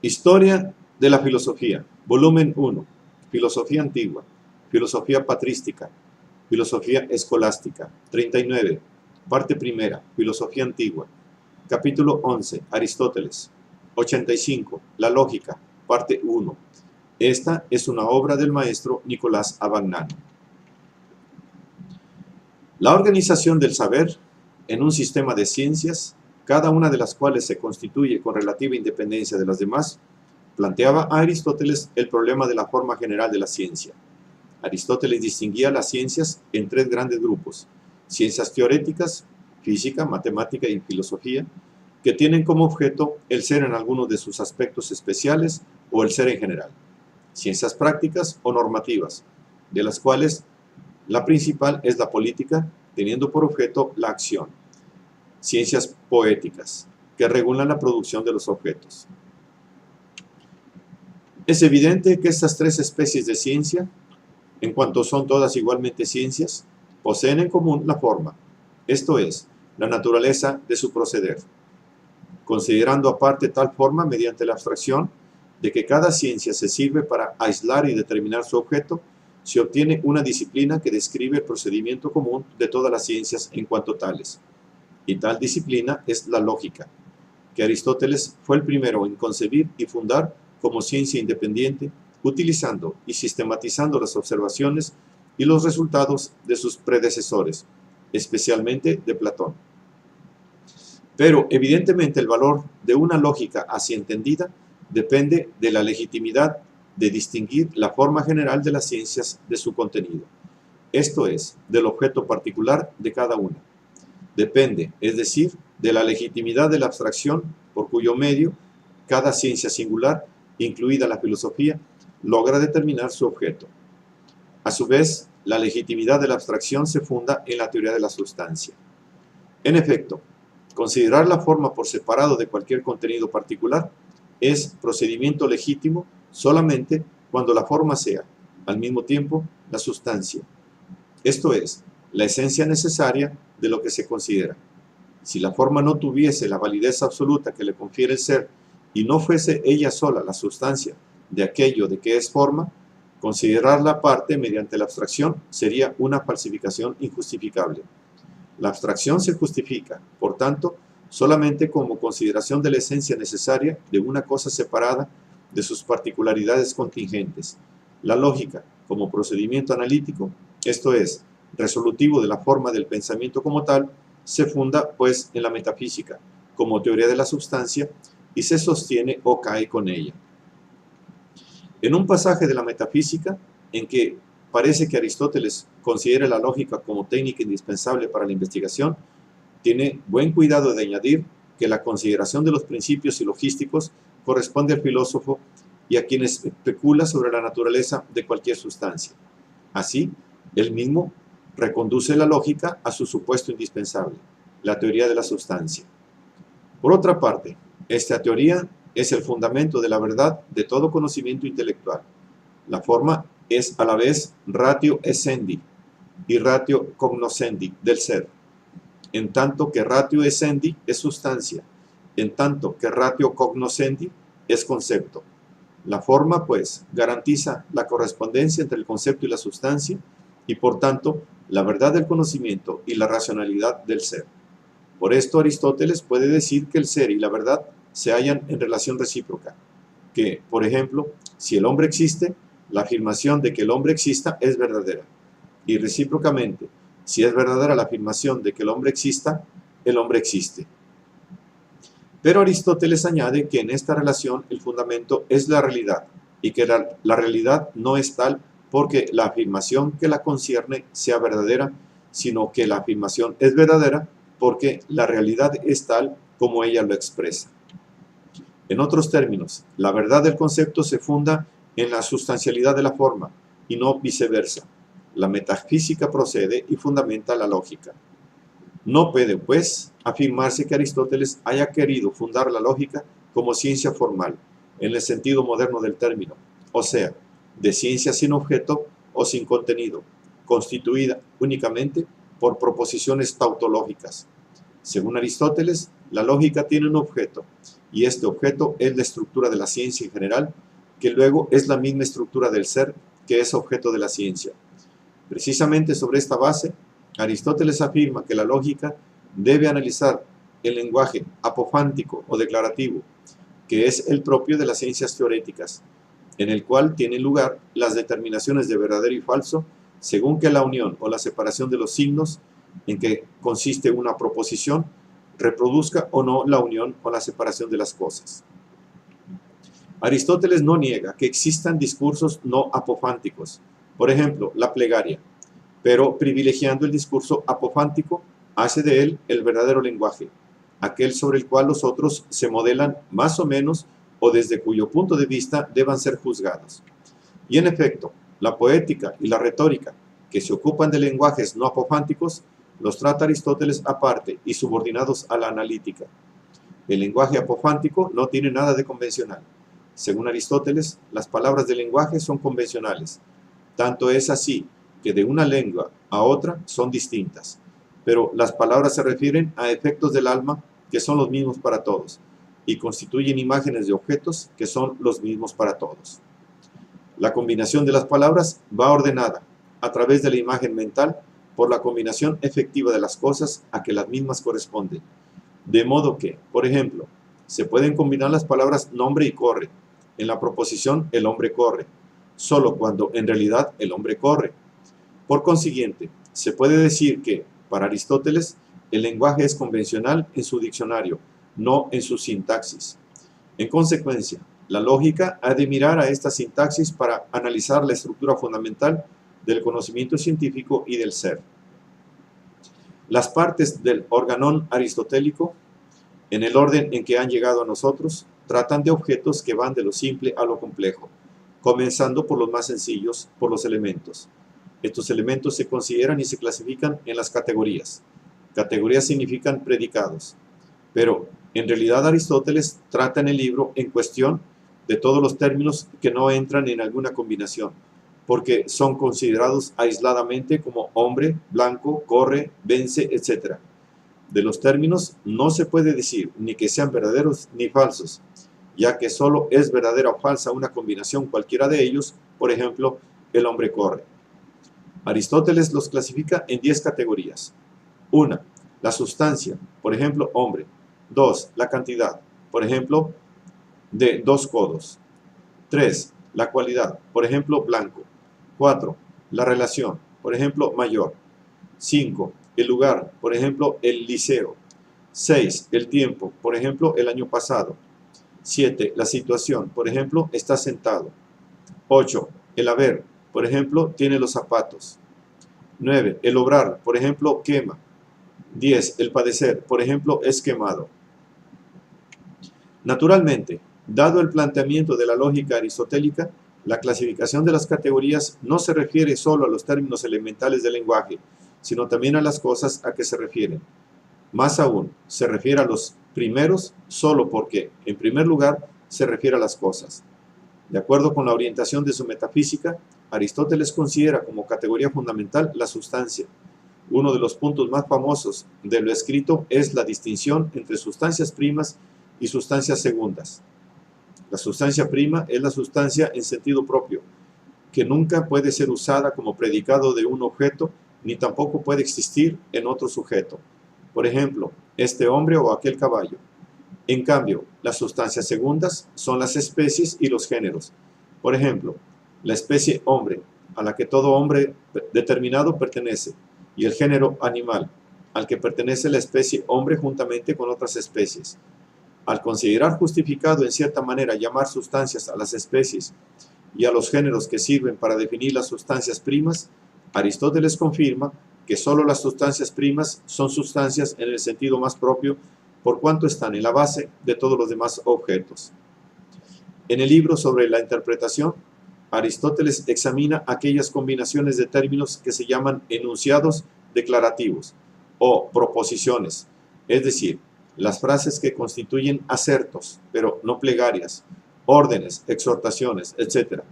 Historia de la filosofía, volumen 1, filosofía antigua, filosofía patrística, filosofía escolástica, 39, parte primera, filosofía antigua, capítulo 11, Aristóteles, 85, la lógica, parte 1. Esta es una obra del maestro Nicolás Abagnano. La organización del saber en un sistema de ciencias, cada una de las cuales se constituye con relativa independencia de las demás, planteaba a Aristóteles el problema de la forma general de la ciencia. Aristóteles distinguía las ciencias en tres grandes grupos: ciencias teoréticas, física, matemática y filosofía, que tienen como objeto el ser en algunos de sus aspectos especiales o el ser en general; ciencias prácticas o normativas, de las cuales la principal es la política, teniendo por objeto la acción; ciencias poéticas, que regulan la producción de los objetos. Es evidente que estas tres especies de ciencia, en cuanto son todas igualmente ciencias, poseen en común la forma, esto es, la naturaleza de su proceder, considerando aparte tal forma mediante la abstracción de que cada ciencia se sirve para aislar y determinar su objeto. Se obtiene una disciplina que describe el procedimiento común de todas las ciencias en cuanto tales, y tal disciplina es la lógica, que Aristóteles fue el primero en concebir y fundar como ciencia independiente, utilizando y sistematizando las observaciones y los resultados de sus predecesores, especialmente de Platón. Pero evidentemente el valor de una lógica así entendida depende de la legitimidad de distinguir la forma general de las ciencias de su contenido, esto es, del objeto particular de cada una. Depende, es decir, de la legitimidad de la abstracción por cuyo medio cada ciencia singular, incluida la filosofía, logra determinar su objeto. A su vez, la legitimidad de la abstracción se funda en la teoría de la sustancia. En efecto, considerar la forma por separado de cualquier contenido particular es procedimiento legítimo solamente cuando la forma sea, al mismo tiempo, la sustancia, esto es, la esencia necesaria de lo que se considera. Si la forma no tuviese la validez absoluta que le confiere el ser y no fuese ella sola la sustancia de aquello de que es forma, considerarla aparte mediante la abstracción sería una falsificación injustificable. La abstracción se justifica, por tanto, solamente como consideración de la esencia necesaria de una cosa separada de sus particularidades contingentes. La lógica, como procedimiento analítico, esto es, resolutivo de la forma del pensamiento como tal, se funda, pues, en la metafísica, como teoría de la substancia, y se sostiene o cae con ella. En un pasaje de la metafísica, en que parece que Aristóteles considera la lógica como técnica indispensable para la investigación, tiene buen cuidado de añadir que la consideración de los principios silogísticos corresponde al filósofo y a quien especula sobre la naturaleza de cualquier sustancia. Así, él mismo reconduce la lógica a su supuesto indispensable, la teoría de la sustancia. Por otra parte, esta teoría es el fundamento de la verdad de todo conocimiento intelectual. La forma es a la vez ratio essendi y ratio cognoscendi del ser, en tanto que ratio essendi es sustancia, en tanto que ratio cognoscendi es concepto. La forma, pues, garantiza la correspondencia entre el concepto y la sustancia, y por tanto, la verdad del conocimiento y la racionalidad del ser. Por esto Aristóteles puede decir que el ser y la verdad se hallan en relación recíproca, que, por ejemplo, si el hombre existe, la afirmación de que el hombre exista es verdadera, y recíprocamente, si es verdadera la afirmación de que el hombre exista, el hombre existe. Pero Aristóteles añade que en esta relación el fundamento es la realidad, y que la realidad no es tal porque la afirmación que la concierne sea verdadera, sino que la afirmación es verdadera porque la realidad es tal como ella lo expresa. En otros términos, la verdad del concepto se funda en la sustancialidad de la forma, y no viceversa. La metafísica procede y fundamenta la lógica. No puede, pues, afirmarse que Aristóteles haya querido fundar la lógica como ciencia formal, en el sentido moderno del término, o sea, de ciencia sin objeto o sin contenido, constituida únicamente por proposiciones tautológicas. Según Aristóteles, la lógica tiene un objeto, y este objeto es la estructura de la ciencia en general, que luego es la misma estructura del ser que es objeto de la ciencia. Precisamente sobre esta base, Aristóteles afirma que la lógica debe analizar el lenguaje apofántico o declarativo, que es el propio de las ciencias teoréticas, en el cual tienen lugar las determinaciones de verdadero y falso, según que la unión o la separación de los signos, en que consiste una proposición, reproduzca o no la unión o la separación de las cosas. Aristóteles no niega que existan discursos no apofánticos, por ejemplo, la plegaria, pero privilegiando el discurso apofántico, hace de él el verdadero lenguaje, aquel sobre el cual los otros se modelan más o menos o desde cuyo punto de vista deban ser juzgados. Y en efecto, la poética y la retórica, que se ocupan de lenguajes no apofánticos, los trata Aristóteles aparte y subordinados a la analítica. El lenguaje apofántico no tiene nada de convencional. Según Aristóteles, las palabras del lenguaje son convencionales. Tanto es así que de una lengua a otra son distintas, pero las palabras se refieren a efectos del alma que son los mismos para todos, y constituyen imágenes de objetos que son los mismos para todos. La combinación de las palabras va ordenada a través de la imagen mental por la combinación efectiva de las cosas a que las mismas corresponden. De modo que, por ejemplo, se pueden combinar las palabras nombre y corre. En la proposición el hombre corre, solo cuando en realidad el hombre corre. Por consiguiente, se puede decir que, para Aristóteles, el lenguaje es convencional en su diccionario, no en su sintaxis. En consecuencia, la lógica ha de mirar a esta sintaxis para analizar la estructura fundamental del conocimiento científico y del ser. Las partes del organón aristotélico, en el orden en que han llegado a nosotros, tratan de objetos que van de lo simple a lo complejo, comenzando por los más sencillos, por los elementos. Estos elementos se consideran y se clasifican en las categorías. Categorías significan predicados. Pero, en realidad, Aristóteles trata en el libro en cuestión de todos los términos que no entran en alguna combinación, porque son considerados aisladamente como hombre, blanco, corre, vence, etc. De los términos no se puede decir ni que sean verdaderos ni falsos, ya que solo es verdadera o falsa una combinación cualquiera de ellos, por ejemplo, el hombre corre. Aristóteles los clasifica en 10 categorías. 1. La sustancia, por ejemplo, hombre. 2. La cantidad, por ejemplo, de 2 codos. 3. La cualidad, por ejemplo, blanco. 4. La relación, por ejemplo, mayor. 5. El lugar, por ejemplo, el liceo. 6. El tiempo, por ejemplo, el año pasado. 7. La situación, por ejemplo, está sentado. 8. El haber, por ejemplo, tiene los zapatos. 9. El obrar, por ejemplo, quema. 10. El padecer, por ejemplo, es quemado. Naturalmente, dado el planteamiento de la lógica aristotélica, la clasificación de las categorías no se refiere solo a los términos elementales del lenguaje, sino también a las cosas a que se refieren. Más aún, se refiere a los primeros solo porque, en primer lugar, se refiere a las cosas. De acuerdo con la orientación de su metafísica, Aristóteles considera como categoría fundamental la sustancia. Uno de los puntos más famosos de lo escrito es la distinción entre sustancias primas y sustancias segundas. La sustancia prima es la sustancia en sentido propio, que nunca puede ser usada como predicado de un objeto, ni tampoco puede existir en otro sujeto. Por ejemplo, este hombre o aquel caballo. En cambio, las sustancias segundas son las especies y los géneros. Por ejemplo, la especie hombre, a la que todo hombre determinado pertenece, y el género animal, al que pertenece la especie hombre juntamente con otras especies. Al considerar justificado en cierta manera llamar sustancias a las especies y a los géneros que sirven para definir las sustancias primas, Aristóteles confirma que solo las sustancias primas son sustancias en el sentido más propio, por cuanto están en la base de todos los demás objetos. En el libro sobre la interpretación, Aristóteles examina aquellas combinaciones de términos que se llaman enunciados declarativos o proposiciones, es decir, las frases que constituyen asertos, pero no plegarias, órdenes, exhortaciones, etc.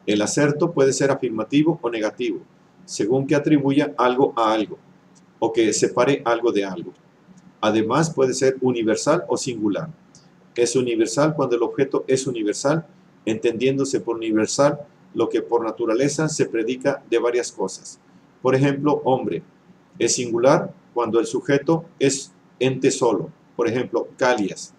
El aserto puede ser afirmativo o negativo, según que atribuya algo a algo, o que separe algo de algo. Además, puede ser universal o singular. es universal cuando el objeto es universal, entendiéndose por universal lo que por naturaleza se predica de varias cosas. Por ejemplo, hombre es singular cuando el sujeto es ente solo, por ejemplo, Calias.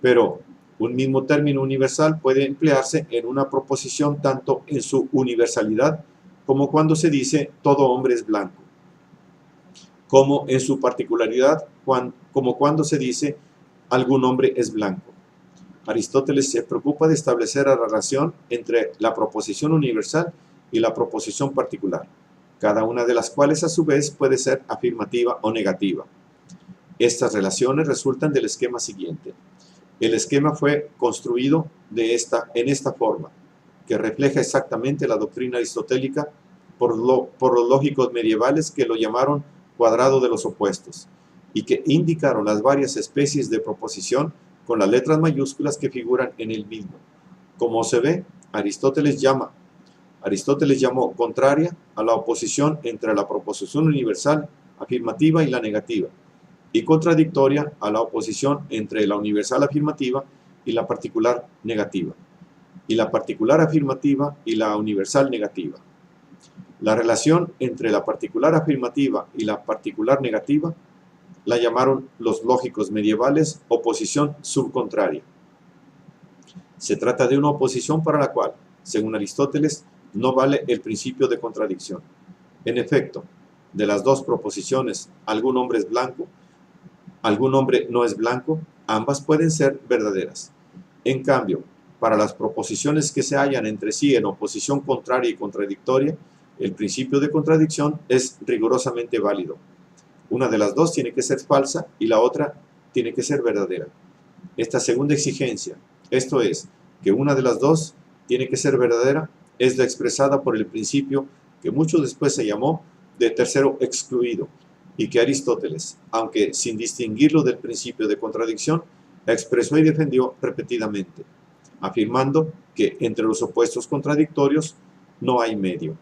Pero un mismo término universal puede emplearse en una proposición tanto en su universalidad como cuando se dice todo hombre es blanco, como en su particularidad, como cuando se dice algún hombre es blanco. Aristóteles se preocupa de establecer la relación entre la proposición universal y la proposición particular, cada una de las cuales a su vez puede ser afirmativa o negativa. Estas relaciones resultan del esquema siguiente. El esquema fue construido en esta forma, que refleja exactamente la doctrina aristotélica por los lógicos medievales que lo llamaron cuadrado de los opuestos, y que indicaron las varias especies de proposición con las letras mayúsculas que figuran en el mismo. Como se ve, Aristóteles llamó contraria a la oposición entre la proposición universal, afirmativa y la negativa, y contradictoria a la oposición entre la universal afirmativa y la particular negativa, y la particular afirmativa y la universal negativa. La relación entre la particular afirmativa y la particular negativa la llamaron los lógicos medievales oposición subcontraria. Se trata de una oposición para la cual, según Aristóteles, no vale el principio de contradicción. En efecto, de las dos proposiciones, algún hombre es blanco, algún hombre no es blanco, ambas pueden ser verdaderas. En cambio, para las proposiciones que se hallan entre sí en oposición contraria y contradictoria, el principio de contradicción es rigurosamente válido. Una de las dos tiene que ser falsa y la otra tiene que ser verdadera. Esta segunda exigencia, esto es, que una de las dos tiene que ser verdadera, es la expresada por el principio que mucho después se llamó de tercero excluido, y que Aristóteles, aunque sin distinguirlo del principio de contradicción, expresó y defendió repetidamente, afirmando que entre los opuestos contradictorios no hay medio.